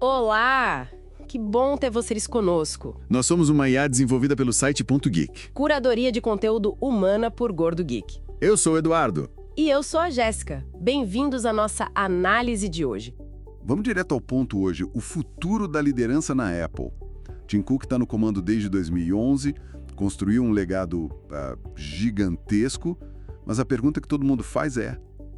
Olá! Que bom ter vocês conosco. Nós somos uma IA desenvolvida pelo site Ponto Geek. Curadoria de conteúdo humana por Gordo Geek. Eu sou o Eduardo. E eu sou a Jéssica. Bem-vindos à nossa análise de hoje. Vamos direto ao ponto hoje, o futuro da liderança na Apple. Tim Cook está no comando desde 2011, construiu um legado gigantesco, mas a pergunta que todo mundo faz é,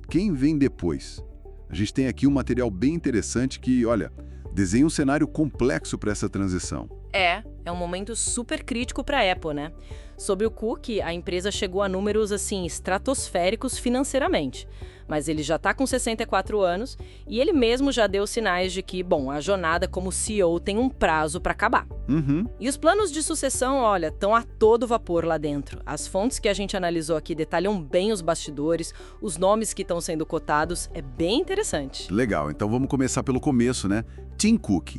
quem vem depois? A gente tem aqui um material bem interessante que, olha, desenha um cenário complexo para essa transição. É um momento super crítico para a Apple, né? Sob o Cook, a empresa chegou a números, assim, estratosféricos financeiramente. Mas ele já está com 64 anos e ele mesmo já deu sinais de que, bom, a jornada como CEO tem um prazo para acabar. E os planos de sucessão, olha, estão a todo vapor lá dentro. As fontes que a gente analisou aqui detalham bem os bastidores, os nomes que estão sendo cotados, é bem interessante. Legal, então vamos começar pelo começo, né? Tim Cook.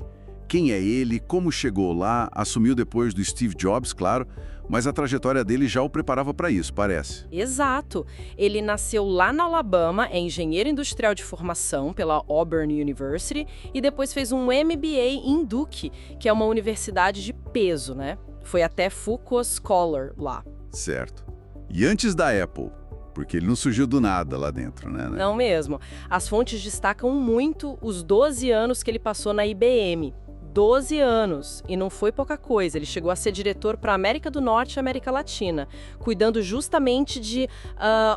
Quem é ele, como chegou lá, assumiu depois do Steve Jobs, claro, mas a trajetória dele já o preparava para isso, parece. Exato. Ele nasceu lá na Alabama, é engenheiro industrial de formação pela Auburn University e depois fez um MBA em Duke, que é uma universidade de peso, né? Foi até Fuqua Scholar lá. Certo. E antes da Apple? Porque ele não surgiu do nada lá dentro, né? Não mesmo. As fontes destacam muito os 12 anos que ele passou na IBM. 12 anos, e não foi pouca coisa. Ele chegou a ser diretor para a América do Norte e América Latina, cuidando justamente de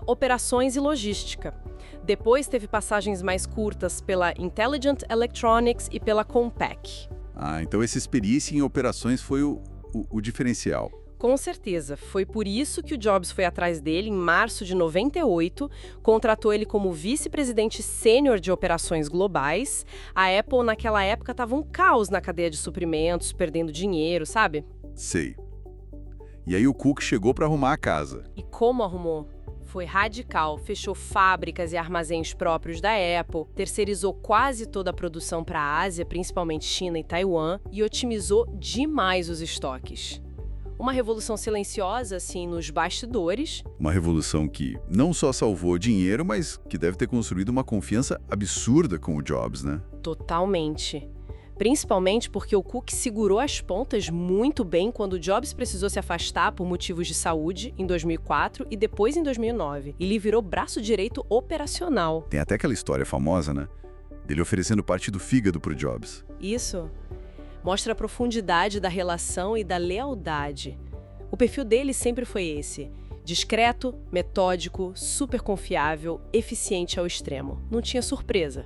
operações e logística. Depois teve passagens mais curtas pela Intelligent Electronics e pela Compaq. Então essa experiência em operações foi o diferencial. Com certeza. Foi por isso que o Jobs foi atrás dele em março de 98, contratou ele como vice-presidente sênior de operações globais. A Apple, naquela época, estava um caos na cadeia de suprimentos, perdendo dinheiro, sabe? Sei. E aí o Cook chegou para arrumar a casa. E como arrumou? Foi radical, fechou fábricas e armazéns próprios da Apple, terceirizou quase toda a produção para a Ásia, principalmente China e Taiwan, e otimizou demais os estoques. Uma revolução silenciosa, assim, nos bastidores. Uma revolução que não só salvou dinheiro, mas que deve ter construído uma confiança absurda com o Jobs, né? Totalmente. Principalmente porque o Cook segurou as pontas muito bem quando o Jobs precisou se afastar por motivos de saúde em 2004 e depois em 2009. Ele virou braço direito operacional. Tem até aquela história famosa, né? Dele oferecendo parte do fígado pro Jobs. Isso. Mostra a profundidade da relação e da lealdade. O perfil dele sempre foi esse: discreto, metódico, super confiável, eficiente ao extremo. Não tinha surpresa.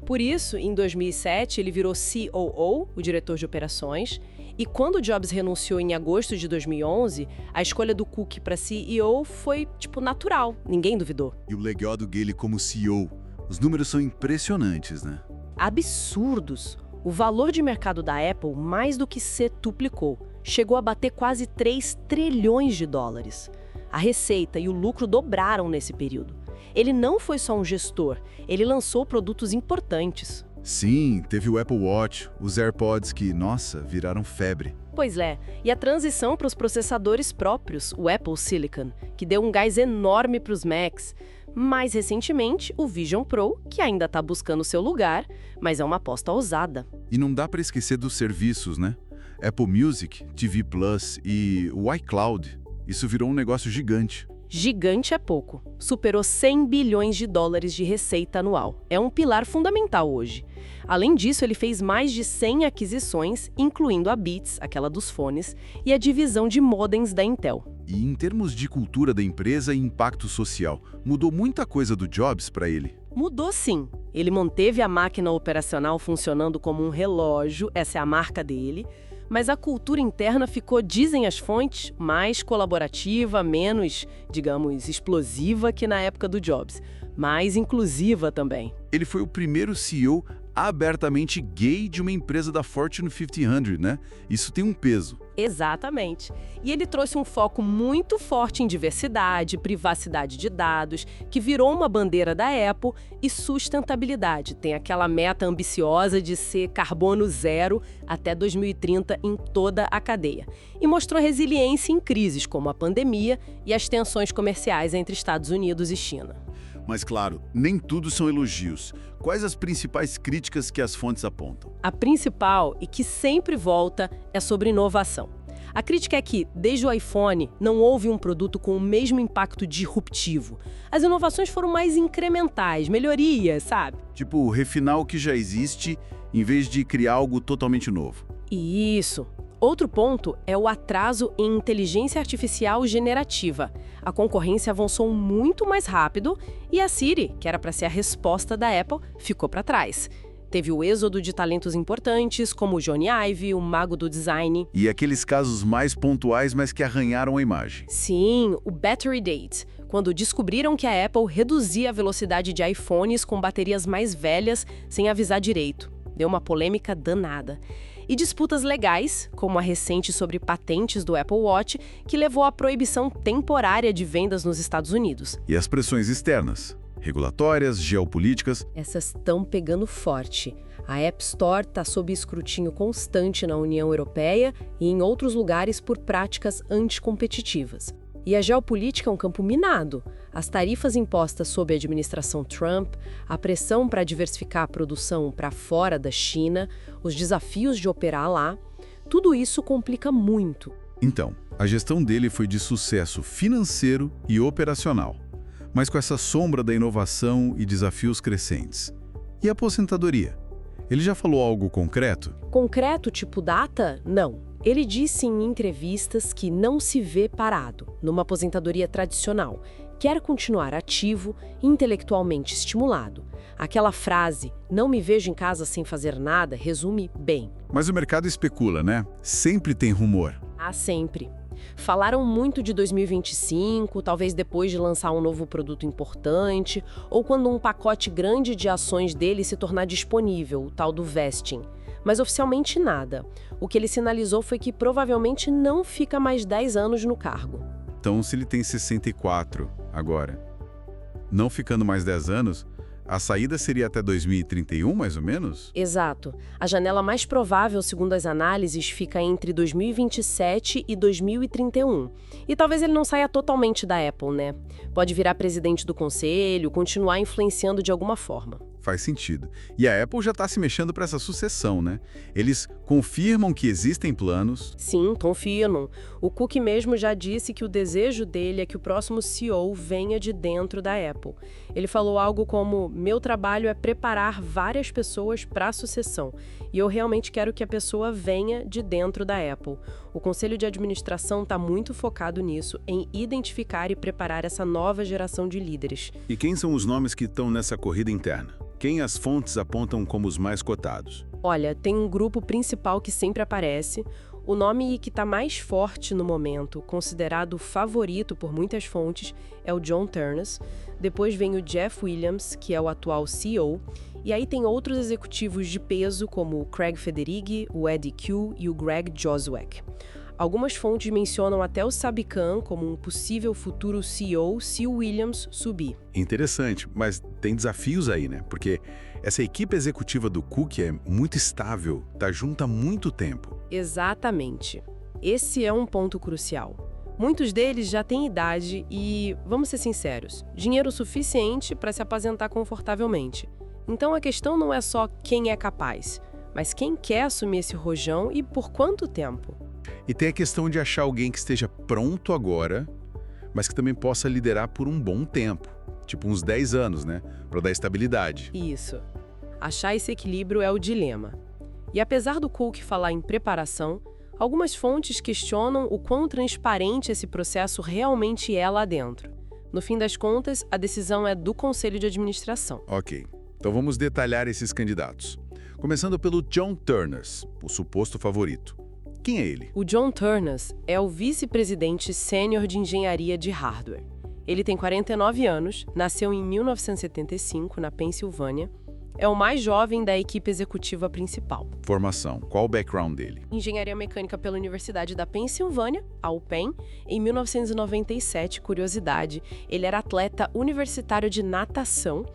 Por isso, em 2007, ele virou COO, o diretor de operações, e quando Jobs renunciou em agosto de 2011, a escolha do Cook para CEO foi, natural, ninguém duvidou. E o legado dele como CEO, os números são impressionantes, né? Absurdos! O valor de mercado da Apple mais do que setuplicou. Chegou a bater quase 3 trilhões de dólares. A receita e o lucro dobraram nesse período. Ele não foi só um gestor, ele lançou produtos importantes. Sim, teve o Apple Watch, os AirPods que, nossa, viraram febre. Pois é, e a transição para os processadores próprios, o Apple Silicon, que deu um gás enorme para os Macs. Mais recentemente, o Vision Pro, que ainda está buscando seu lugar, mas é uma aposta ousada. E não dá para esquecer dos serviços, né? Apple Music, TV Plus e o iCloud. Isso virou um negócio gigante. Gigante é pouco. Superou 100 bilhões de dólares de receita anual. É um pilar fundamental hoje. Além disso, ele fez mais de 100 aquisições, incluindo a Beats, aquela dos fones, e a divisão de modems da Intel. E em termos de cultura da empresa e impacto social, mudou muita coisa do Jobs para ele? Mudou sim. Ele manteve a máquina operacional funcionando como um relógio, essa é a marca dele, mas a cultura interna ficou, dizem as fontes, mais colaborativa, menos, digamos, explosiva que na época do Jobs, mais inclusiva também. Ele foi o primeiro CEO abertamente gay de uma empresa da Fortune 500, né? Isso tem um peso. Exatamente. E ele trouxe um foco muito forte em diversidade, privacidade de dados, que virou uma bandeira da Apple, e sustentabilidade. Tem aquela meta ambiciosa de ser carbono zero até 2030 em toda a cadeia. E mostrou resiliência em crises como a pandemia e as tensões comerciais entre Estados Unidos e China. Mas claro, nem tudo são elogios. Quais as principais críticas que as fontes apontam? A principal, e que sempre volta, é sobre inovação. A crítica é que, desde o iPhone, não houve um produto com o mesmo impacto disruptivo. As inovações foram mais incrementais, melhorias, sabe? Tipo, refinar o que já existe em vez de criar algo totalmente novo. E isso. Outro ponto é o atraso em inteligência artificial generativa. A concorrência avançou muito mais rápido e a Siri, que era para ser a resposta da Apple, ficou para trás. Teve o êxodo de talentos importantes, como o Johnny Ive, o mago do design. E aqueles casos mais pontuais, mas que arranharam a imagem. Sim, o Battery Date, quando descobriram que a Apple reduzia a velocidade de iPhones com baterias mais velhas sem avisar direito. Deu uma polêmica danada. E disputas legais, como a recente sobre patentes do Apple Watch, que levou à proibição temporária de vendas nos Estados Unidos. E as pressões externas, regulatórias, geopolíticas. Essas estão pegando forte. A App Store está sob escrutínio constante na União Europeia e em outros lugares por práticas anticompetitivas. E a geopolítica é um campo minado. As tarifas impostas sob a administração Trump, a pressão para diversificar a produção para fora da China, os desafios de operar lá, tudo isso complica muito. Então, a gestão dele foi de sucesso financeiro e operacional, mas com essa sombra da inovação e desafios crescentes. E a aposentadoria? Ele já falou algo concreto? Concreto, tipo data? Não. Ele disse em entrevistas que não se vê parado, numa aposentadoria tradicional. Quer continuar ativo e intelectualmente estimulado. Aquela frase, não me vejo em casa sem fazer nada, resume bem. Mas o mercado especula, né? Sempre tem rumor. Ah, sempre. Falaram muito de 2025, talvez depois de lançar um novo produto importante, ou quando um pacote grande de ações dele se tornar disponível, o tal do vesting. Mas oficialmente nada. O que ele sinalizou foi que provavelmente não fica mais 10 anos no cargo. Então, se ele tem 64 agora, não ficando mais 10 anos, a saída seria até 2031, mais ou menos? Exato. A janela mais provável, segundo as análises, fica entre 2027 e 2031. E talvez ele não saia totalmente da Apple, né? Pode virar presidente do conselho, continuar influenciando de alguma forma. Faz sentido. E a Apple já está se mexendo para essa sucessão, né? Eles confirmam que existem planos. Sim, confirmam. O Cook mesmo já disse que o desejo dele é que o próximo CEO venha de dentro da Apple. Ele falou algo como, meu trabalho é preparar várias pessoas para a sucessão. E eu realmente quero que a pessoa venha de dentro da Apple. O Conselho de Administração está muito focado nisso, em identificar e preparar essa nova geração de líderes. E quem são os nomes que estão nessa corrida interna? Quem as fontes apontam como os mais cotados? Olha, tem um grupo principal que sempre aparece. O nome que está mais forte no momento, considerado favorito por muitas fontes, é o John Ternus. Depois vem o Jeff Williams, que é o atual CEO. E aí tem outros executivos de peso, como o Craig Federighi, o Eddie Q e o Greg Joswiak. Algumas fontes mencionam até o Sab Khan como um possível futuro CEO se o Williams subir. Interessante, mas tem desafios aí, né? Porque essa equipe executiva do Cook é muito estável, tá junto há muito tempo. Exatamente. Esse é um ponto crucial. Muitos deles já têm idade e, vamos ser sinceros, dinheiro suficiente para se aposentar confortavelmente. Então a questão não é só quem é capaz, mas quem quer assumir esse rojão e por quanto tempo. E tem a questão de achar alguém que esteja pronto agora, mas que também possa liderar por um bom tempo, tipo uns 10 anos, né? Para dar estabilidade. Isso. Achar esse equilíbrio é o dilema. E apesar do Cook falar em preparação, algumas fontes questionam o quão transparente esse processo realmente é lá dentro. No fim das contas, a decisão é do Conselho de Administração. Ok, então vamos detalhar esses candidatos. Começando pelo John Ternus, o suposto favorito. Quem é ele? O John Ternus é o vice-presidente sênior de engenharia de hardware. Ele tem 49 anos, nasceu em 1975, na Pensilvânia, É o mais jovem da equipe executiva principal. Formação. Qual o background dele? Engenharia mecânica pela Universidade da Pensilvânia, a UPenn. Em 1997, curiosidade, ele era atleta universitário de natação.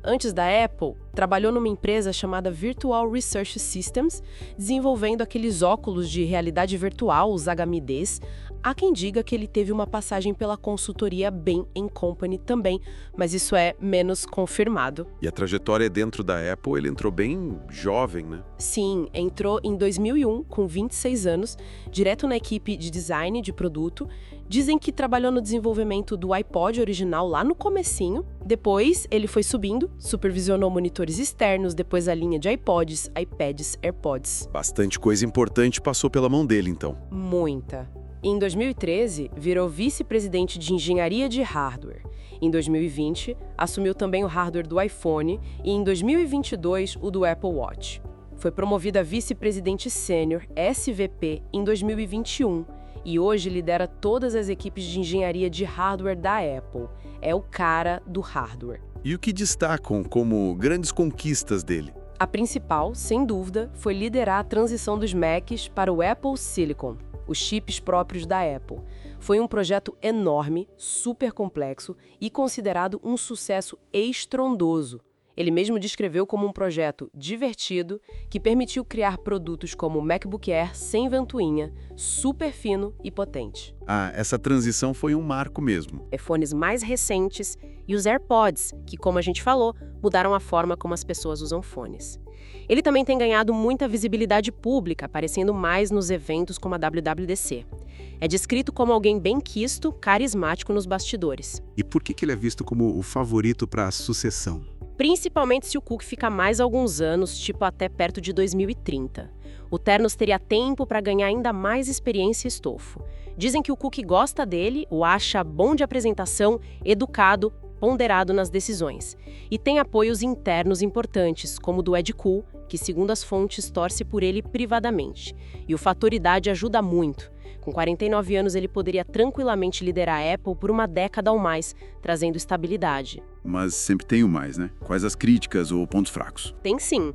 Antes da Apple, trabalhou numa empresa chamada Virtual Research Systems, desenvolvendo aqueles óculos de realidade virtual, os HMDs. Há quem diga que ele teve uma passagem pela consultoria Bain & Company também, mas isso é menos confirmado. E a trajetória dentro da Apple, ele entrou bem jovem, né? Sim, entrou em 2001, com 26 anos, direto na equipe de design de produto. Dizem que trabalhou no desenvolvimento do iPod original lá no comecinho. Depois, ele foi subindo, supervisionou monitores externos, depois a linha de iPods, iPads, AirPods. Bastante coisa importante passou pela mão dele, então. Muita. Em 2013, virou vice-presidente de engenharia de hardware. Em 2020, assumiu também o hardware do iPhone e em 2022 o do Apple Watch. Foi promovido a vice-presidente sênior SVP em 2021 e hoje lidera todas as equipes de engenharia de hardware da Apple. É o cara do hardware. E o que destacam como grandes conquistas dele? A principal, sem dúvida, foi liderar a transição dos Macs para o Apple Silicon, os chips próprios da Apple. Foi um projeto enorme, super complexo e considerado um sucesso estrondoso. Ele mesmo descreveu como um projeto divertido que permitiu criar produtos como o MacBook Air sem ventoinha, super fino e potente. Ah, essa transição foi um marco mesmo. iPhones mais recentes e os AirPods, que, como a gente falou, mudaram a forma como as pessoas usam fones. Ele também tem ganhado muita visibilidade pública, aparecendo mais nos eventos como a WWDC. É descrito como alguém bem quisto, carismático nos bastidores. E por que ele é visto como o favorito para a sucessão? Principalmente se o Cook ficar mais alguns anos, tipo até perto de 2030. O Ternos teria tempo para ganhar ainda mais experiência e estofo. Dizem que o Cook gosta dele, o acha bom de apresentação, educado, ponderado nas decisões. E tem apoios internos importantes, como o do Ed Kool, que, segundo as fontes, torce por ele privadamente. E o fator idade ajuda muito. Com 49 anos, ele poderia tranquilamente liderar a Apple por uma década ou mais, trazendo estabilidade. Mas sempre tem o mais, né? Quais as críticas ou pontos fracos? Tem sim.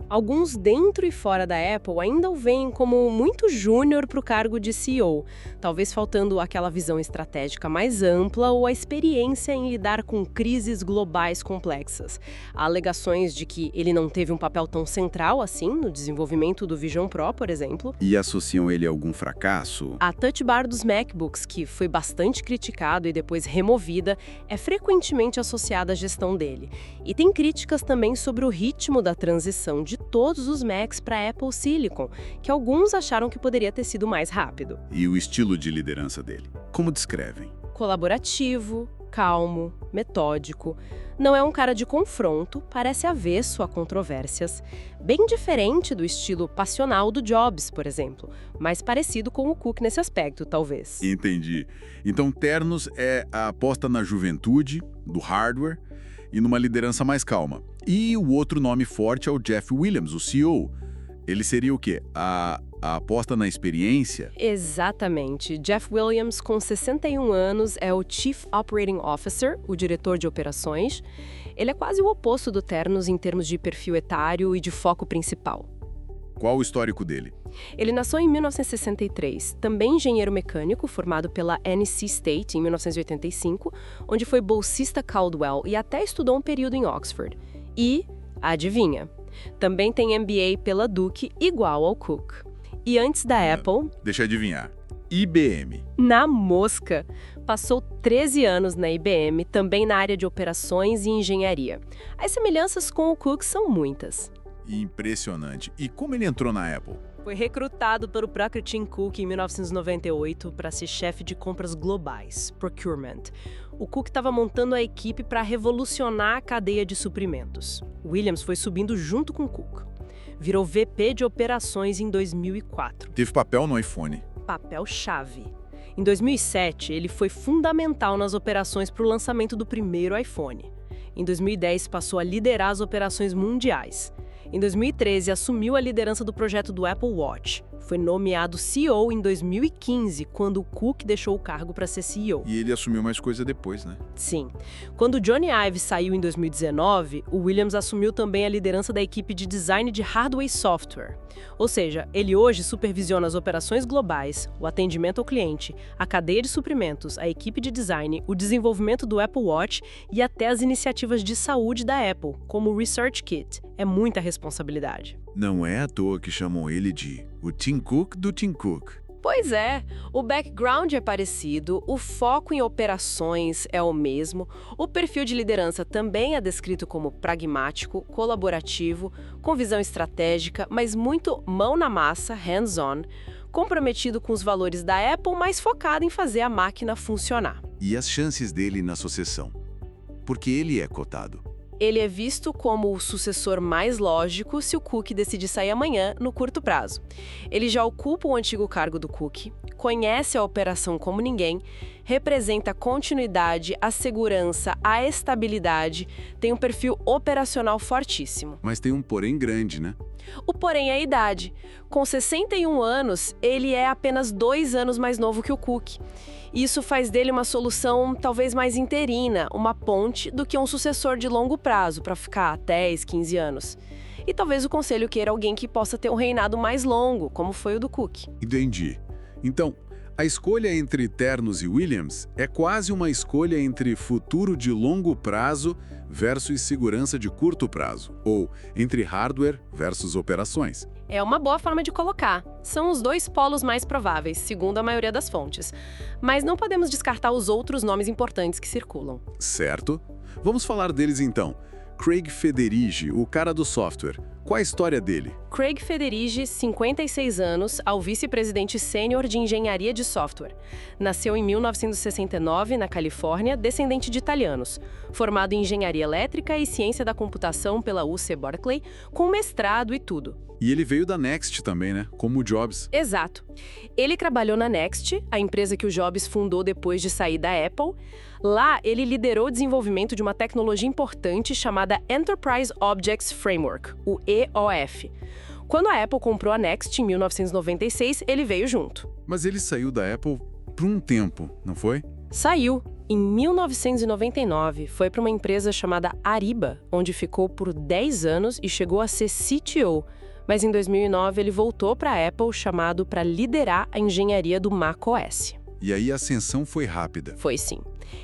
Alguns dentro e fora da Apple ainda o veem como muito júnior para o cargo de CEO, talvez faltando aquela visão estratégica mais ampla ou a experiência em lidar com crises globais complexas. Há alegações de que ele não teve um papel tão central assim no desenvolvimento do Vision Pro, por exemplo. E associam ele a algum fracasso? A Touch Bar dos MacBooks, que foi bastante criticado e depois removida, é frequentemente associada à gestão dele. E tem críticas também sobre o ritmo da transição de todos os Macs para Apple Silicon, que alguns acharam que poderia ter sido mais rápido. E o estilo de liderança dele? Como descrevem? Colaborativo, calmo, metódico. Não é um cara de confronto, parece avesso a controvérsias. Bem diferente do estilo passional do Jobs, por exemplo, mais parecido com o Cook nesse aspecto, talvez. Entendi. Então, Ternos é a aposta na juventude, do hardware e numa liderança mais calma. E o outro nome forte é o Jeff Williams, o CEO. Ele seria o quê? A aposta na experiência? Exatamente. Jeff Williams, com 61 anos, é o Chief Operating Officer, o diretor de operações. Ele é quase o oposto do Ternos em termos de perfil etário e de foco principal. Qual o histórico dele? Ele nasceu em 1963, também engenheiro mecânico, formado pela NC State em 1985, onde foi bolsista Caldwell e até estudou um período em Oxford. E, adivinha, também tem MBA pela Duke, igual ao Cook. E antes da Apple... Deixa eu adivinhar. IBM. Na mosca. Passou 13 anos na IBM, também na área de operações e engenharia. As semelhanças com o Cook são muitas. Impressionante. E como ele entrou na Apple? Foi recrutado pelo próprio Tim Cook em 1998 para ser chefe de compras globais, procurement. O Cook estava montando a equipe para revolucionar a cadeia de suprimentos. Williams foi subindo junto com Cook. Virou VP de operações em 2004. Teve papel no iPhone. Papel-chave. Em 2007, ele foi fundamental nas operações para o lançamento do primeiro iPhone. Em 2010, passou a liderar as operações mundiais. Em 2013, assumiu a liderança do projeto do Apple Watch. Foi nomeado CEO em 2015, quando o Cook deixou o cargo para ser CEO. E ele assumiu mais coisa depois, né? Sim. Quando Johnny Ive saiu em 2019, o Williams assumiu também a liderança da equipe de design de hardware e software. Ou seja, ele hoje supervisiona as operações globais, o atendimento ao cliente, a cadeia de suprimentos, a equipe de design, o desenvolvimento do Apple Watch e até as iniciativas de saúde da Apple, como o Research Kit. É muita responsabilidade. Não é à toa que chamam ele de o Tim Cook do Tim Cook. Pois é, o background é parecido, o foco em operações é o mesmo, o perfil de liderança também é descrito como pragmático, colaborativo, com visão estratégica, mas muito mão na massa, hands-on, comprometido com os valores da Apple, mas focado em fazer a máquina funcionar. E as chances dele na sucessão? Porque ele é cotado. Ele é visto como o sucessor mais lógico se o Cook decidir sair amanhã, no curto prazo. Ele já ocupa o antigo cargo do Cook, conhece a operação como ninguém, representa a continuidade, a segurança, a estabilidade, tem um perfil operacional fortíssimo. Mas tem um porém grande, né? O porém é a idade. Com 61 anos, ele é apenas 2 anos mais novo que o Cook. Isso faz dele uma solução talvez mais interina, uma ponte, do que um sucessor de longo prazo para ficar 10, 15 anos. E talvez o conselho queira alguém que possa ter um reinado mais longo, como foi o do Cook. Entendi. Então, a escolha entre Ternos e Williams é quase uma escolha entre futuro de longo prazo versus segurança de curto prazo, ou entre hardware versus operações. É uma boa forma de colocar. São os dois polos mais prováveis, segundo a maioria das fontes. Mas não podemos descartar os outros nomes importantes que circulam. Certo? Vamos falar deles então. Craig Federighi, o cara do software. Qual a história dele? Craig Federighi, 56 anos, ao vice-presidente sênior de engenharia de software. Nasceu em 1969, na Califórnia, descendente de italianos. Formado em engenharia elétrica e ciência da computação pela UC Berkeley, com mestrado e tudo. E ele veio da Next também, né? Como o Jobs. Exato. Ele trabalhou na Next, a empresa que o Jobs fundou depois de sair da Apple. Lá, ele liderou o desenvolvimento de uma tecnologia importante chamada Enterprise Objects Framework, o EOF. Quando a Apple comprou a Next em 1996, ele veio junto. Mas ele saiu da Apple por um tempo, não foi? Saiu. Em 1999, foi para uma empresa chamada Ariba, onde ficou por 10 anos e chegou a ser CTO. Mas em 2009 ele voltou para a Apple, chamado para liderar a engenharia do macOS. E aí a ascensão foi rápida. Foi sim.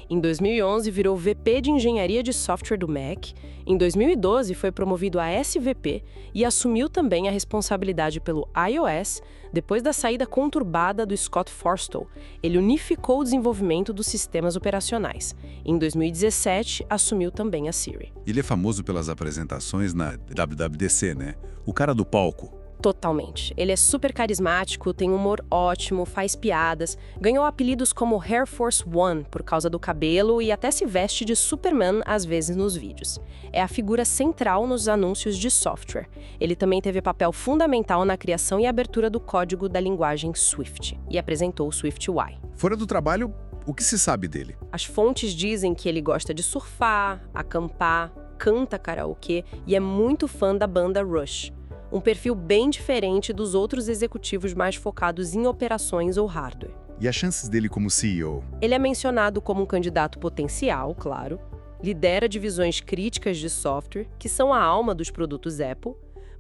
Em 2011 virou VP de engenharia de software do Mac. Em 2012 foi promovido a SVP e assumiu também a responsabilidade pelo iOS. Depois da saída conturbada do Scott Forstall, ele unificou o desenvolvimento dos sistemas operacionais. Em 2017 assumiu também a Siri. Ele é famoso pelas apresentações na WWDC, né? O cara do palco. Totalmente. Ele é super carismático, tem um humor ótimo, faz piadas, ganhou apelidos como Air Force One por causa do cabelo e até se veste de Superman às vezes nos vídeos. É a figura central nos anúncios de software. Ele também teve papel fundamental na criação e abertura do código da linguagem Swift e apresentou o SwiftUI. Fora do trabalho, o que se sabe dele? As fontes dizem que ele gosta de surfar, acampar, canta karaokê e é muito fã da banda Rush. Um perfil bem diferente dos outros executivos mais focados em operações ou hardware. E as chances dele como CEO? Ele é mencionado como um candidato potencial, claro, lidera divisões críticas de software, que são a alma dos produtos Apple,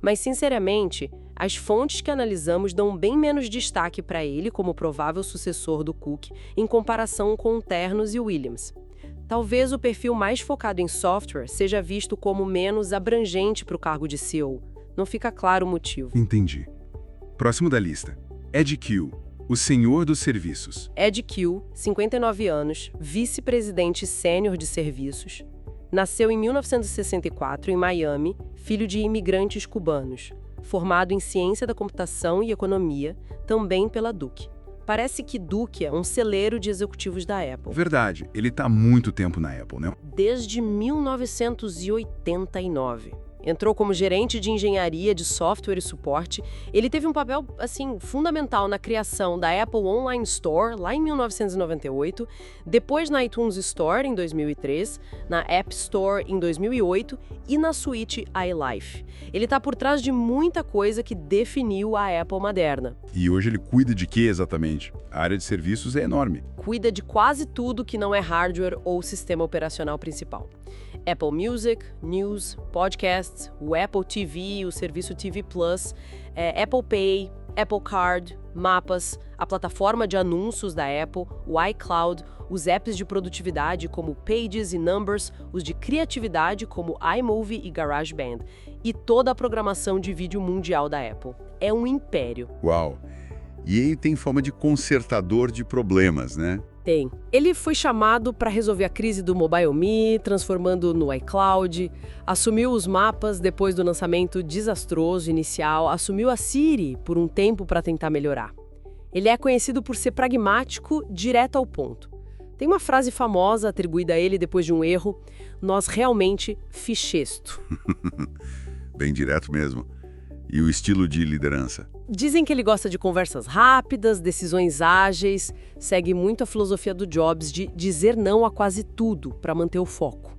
mas, sinceramente, as fontes que analisamos dão bem menos destaque para ele como provável sucessor do Cook em comparação com o Ternos e o Williams. Talvez o perfil mais focado em software seja visto como menos abrangente para o cargo de CEO. Não fica claro o motivo. Entendi. Próximo da lista. Ed Q, o senhor dos serviços. Ed Q, 59 anos, vice-presidente sênior de serviços. Nasceu em 1964 em Miami, filho de imigrantes cubanos. Formado em ciência da computação e economia, também pela Duke. Parece que Duke é um celeiro de executivos da Apple. Verdade, ele está há muito tempo na Apple, né? Desde 1989. Entrou como gerente de engenharia de software e suporte. Ele teve um papel, assim, fundamental na criação da Apple Online Store, lá em 1998, depois na iTunes Store, em 2003, na App Store, em 2008, e na suíte iLife. Ele está por trás de muita coisa que definiu a Apple moderna. E hoje ele cuida de quê exatamente? A área de serviços é enorme. Cuida de quase tudo que não é hardware ou sistema operacional principal. Apple Music, News, Podcasts, o Apple TV, o serviço TV Plus, Apple Pay, Apple Card, Mapas, a plataforma de anúncios da Apple, o iCloud, os apps de produtividade como Pages e Numbers, os de criatividade como iMovie e GarageBand, e toda a programação de vídeo mundial da Apple. É um império. Uau! E ele tem fama de consertador de problemas, né? Tem. Ele foi chamado para resolver a crise do Mobile Me, transformando no iCloud, assumiu os mapas depois do lançamento desastroso inicial, assumiu a Siri por um tempo para tentar melhorar. Ele é conhecido por ser pragmático, direto ao ponto. Tem uma frase famosa atribuída a ele depois de um erro: nós realmente fichesto. Bem direto mesmo. E o estilo de liderança? Dizem que ele gosta de conversas rápidas, decisões ágeis, segue muito a filosofia do Jobs de dizer não a quase tudo para manter o foco.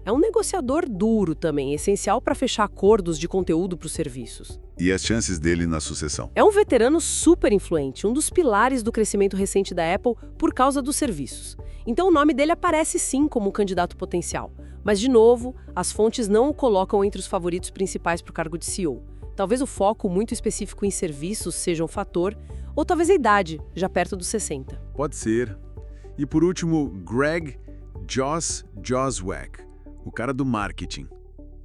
É um negociador duro também, essencial para fechar acordos de conteúdo para os serviços. E as chances dele na sucessão? É um veterano super influente, um dos pilares do crescimento recente da Apple por causa dos serviços. Então o nome dele aparece sim como candidato potencial. Mas, de novo, as fontes não o colocam entre os favoritos principais para o cargo de CEO. Talvez o foco muito específico em serviços seja um fator, ou talvez a idade, já perto dos 60. Pode ser. E por último, Greg Joswiak, o cara do marketing.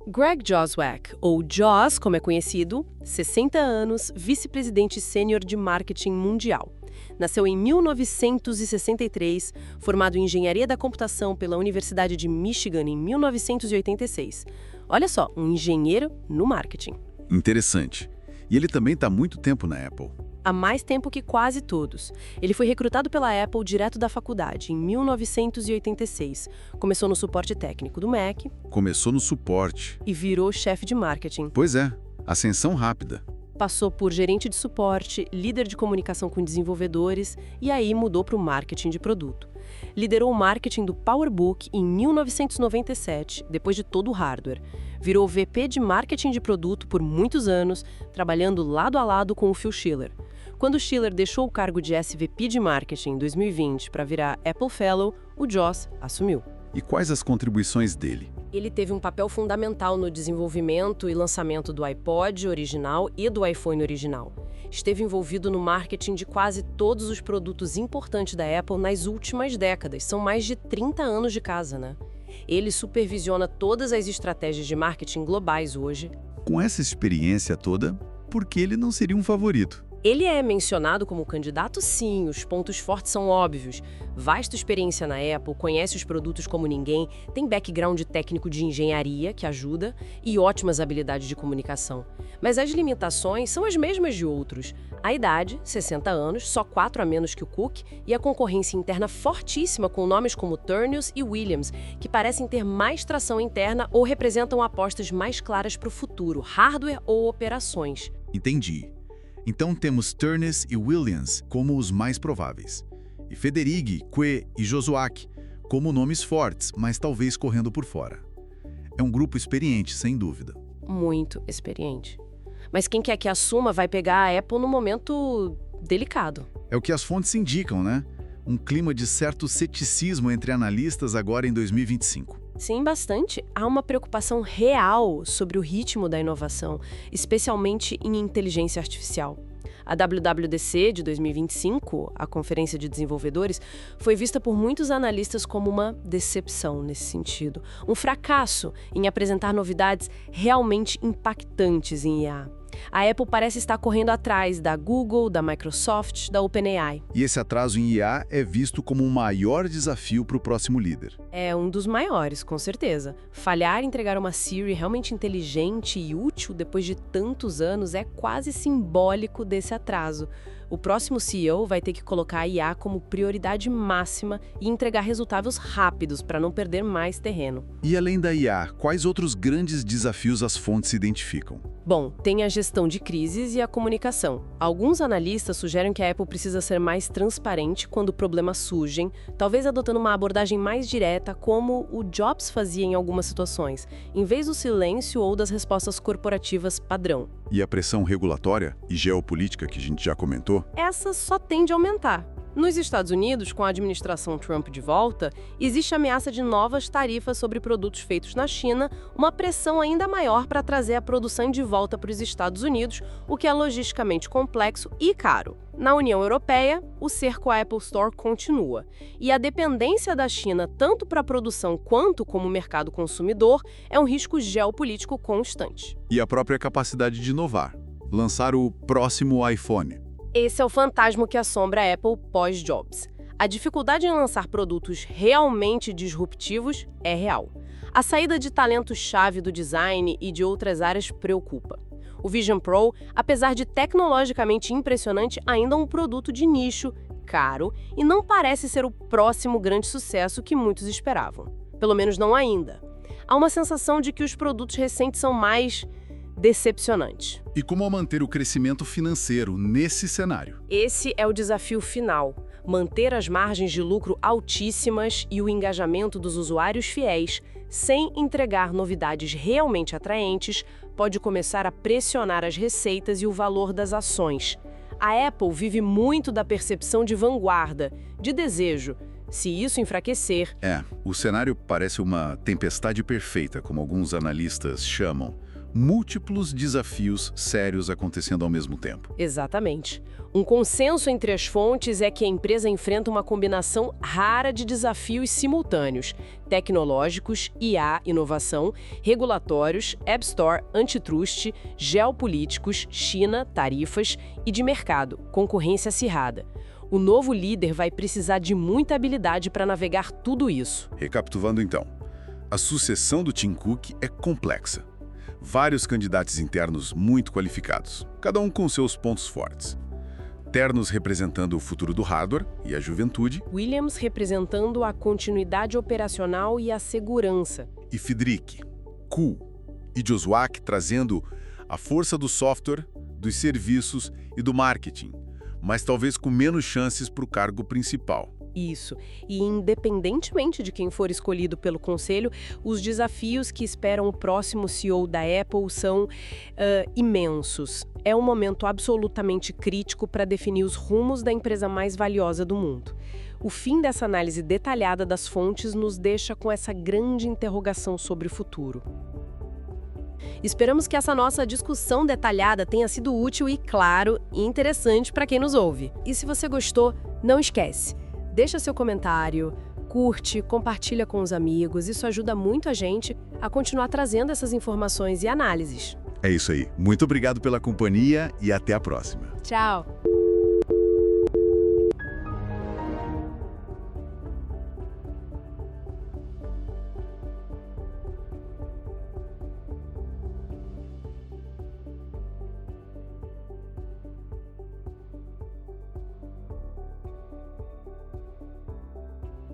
Greg Joswiak, ou Joss, como é conhecido, 60 anos, vice-presidente sênior de marketing mundial. Nasceu em 1963, formado em engenharia da computação pela Universidade de Michigan em 1986. Olha só, um engenheiro no marketing. Interessante. E ele também está há muito tempo na Apple. Há mais tempo que quase todos. Ele foi recrutado pela Apple direto da faculdade, em 1986. Começou no suporte técnico do Mac. Começou no suporte. E virou chefe de marketing. Pois é, ascensão rápida. Passou por gerente de suporte, líder de comunicação com desenvolvedores e aí mudou para o marketing de produto. Liderou o marketing do PowerBook em 1997, depois de todo o hardware. Virou VP de marketing de produto por muitos anos, trabalhando lado a lado com o Phil Schiller. Quando Schiller deixou o cargo de SVP de marketing em 2020 para virar Apple Fellow, o Joss assumiu. E quais as contribuições dele? Ele teve um papel fundamental no desenvolvimento e lançamento do iPod original e do iPhone original. Esteve envolvido no marketing de quase todos os produtos importantes da Apple nas últimas décadas. São mais de 30 anos de casa, né? Ele supervisiona todas as estratégias de marketing globais hoje. Com essa experiência toda, por que ele não seria um favorito? Ele é mencionado como candidato, sim, os pontos fortes são óbvios. Vasta experiência na Apple, conhece os produtos como ninguém, tem background técnico de engenharia, que ajuda, e ótimas habilidades de comunicação. Mas as limitações são as mesmas de outros. A idade, 60 anos, só 4 a menos que o Cook, e a concorrência interna fortíssima com nomes como Turnus e Williams, que parecem ter mais tração interna ou representam apostas mais claras para o futuro, hardware ou operações. Entendi. Então temos Turnus e Williams como os mais prováveis, e Federighi, Que e Joswiak como nomes fortes, mas talvez correndo por fora. É um grupo experiente, sem dúvida. Muito experiente. Mas quem quer que assuma vai pegar a Apple no momento delicado. É o que as fontes indicam, né? Um clima de certo ceticismo entre analistas agora em 2025. Sim, bastante. Há uma preocupação real sobre o ritmo da inovação, especialmente em inteligência artificial. A WWDC de 2025, a Conferência de Desenvolvedores, foi vista por muitos analistas como uma decepção nesse sentido. Um fracasso em apresentar novidades realmente impactantes em IA. A Apple parece estar correndo atrás da Google, da Microsoft, da OpenAI. E esse atraso em IA é visto como um maior desafio para o próximo líder. É um dos maiores, com certeza. Falhar em entregar uma Siri realmente inteligente e útil depois de tantos anos é quase simbólico desse atraso. O próximo CEO vai ter que colocar a IA como prioridade máxima e entregar resultados rápidos para não perder mais terreno. E além da IA, quais outros grandes desafios as fontes identificam? Bom, tem a gestão de crises e a comunicação. Alguns analistas sugerem que a Apple precisa ser mais transparente quando problemas surgem, talvez adotando uma abordagem mais direta, como o Jobs fazia em algumas situações, em vez do silêncio ou das respostas corporativas padrão. E a pressão regulatória e geopolítica que a gente já comentou? Essa só tende a aumentar. Nos Estados Unidos, com a administração Trump de volta, existe a ameaça de novas tarifas sobre produtos feitos na China, uma pressão ainda maior para trazer a produção de volta para os Estados Unidos, o que é logisticamente complexo e caro. Na União Europeia, o cerco à Apple Store continua. E a dependência da China, tanto para a produção quanto como mercado consumidor, é um risco geopolítico constante. E a própria capacidade de inovar. Lançar o próximo iPhone. Esse é o fantasma que assombra a Apple pós-Jobs. A dificuldade em lançar produtos realmente disruptivos é real. A saída de talentos-chave do design e de outras áreas preocupa. O Vision Pro, apesar de tecnologicamente impressionante, ainda é um produto de nicho, caro, e não parece ser o próximo grande sucesso que muitos esperavam. Pelo menos não ainda. Há uma sensação de que os produtos recentes são mais decepcionantes. E como manter o crescimento financeiro nesse cenário? Esse é o desafio final. Manter as margens de lucro altíssimas e o engajamento dos usuários fiéis, sem entregar novidades realmente atraentes, pode começar a pressionar as receitas e o valor das ações. A Apple vive muito da percepção de vanguarda, de desejo. Se isso enfraquecer... O cenário parece uma tempestade perfeita, como alguns analistas chamam. Múltiplos desafios sérios acontecendo ao mesmo tempo. Exatamente. Um consenso entre as fontes é que a empresa enfrenta uma combinação rara de desafios simultâneos: tecnológicos, IA, inovação, regulatórios, App Store, antitrust, geopolíticos, China, tarifas e de mercado, concorrência acirrada. O novo líder vai precisar de muita habilidade para navegar tudo isso. Recapitulando então, a sucessão do Tim Cook é complexa. Vários candidatos internos muito qualificados, cada um com seus pontos fortes. Ternos representando o futuro do hardware e a juventude. Williams representando a continuidade operacional e a segurança. E Friedrich, cool. E Joswak trazendo a força do software, dos serviços e do marketing, mas talvez com menos chances para o cargo principal. Isso. E independentemente de quem for escolhido pelo conselho, os desafios que esperam o próximo CEO da Apple são imensos. É um momento absolutamente crítico para definir os rumos da empresa mais valiosa do mundo. O fim dessa análise detalhada das fontes nos deixa com essa grande interrogação sobre o futuro. Esperamos que essa nossa discussão detalhada tenha sido útil e, claro, interessante para quem nos ouve. E se você gostou, não esquece. Deixa seu comentário, curte, compartilha com os amigos. Isso ajuda muito a gente a continuar trazendo essas informações e análises. É isso aí. Muito obrigado pela companhia e até a próxima. Tchau!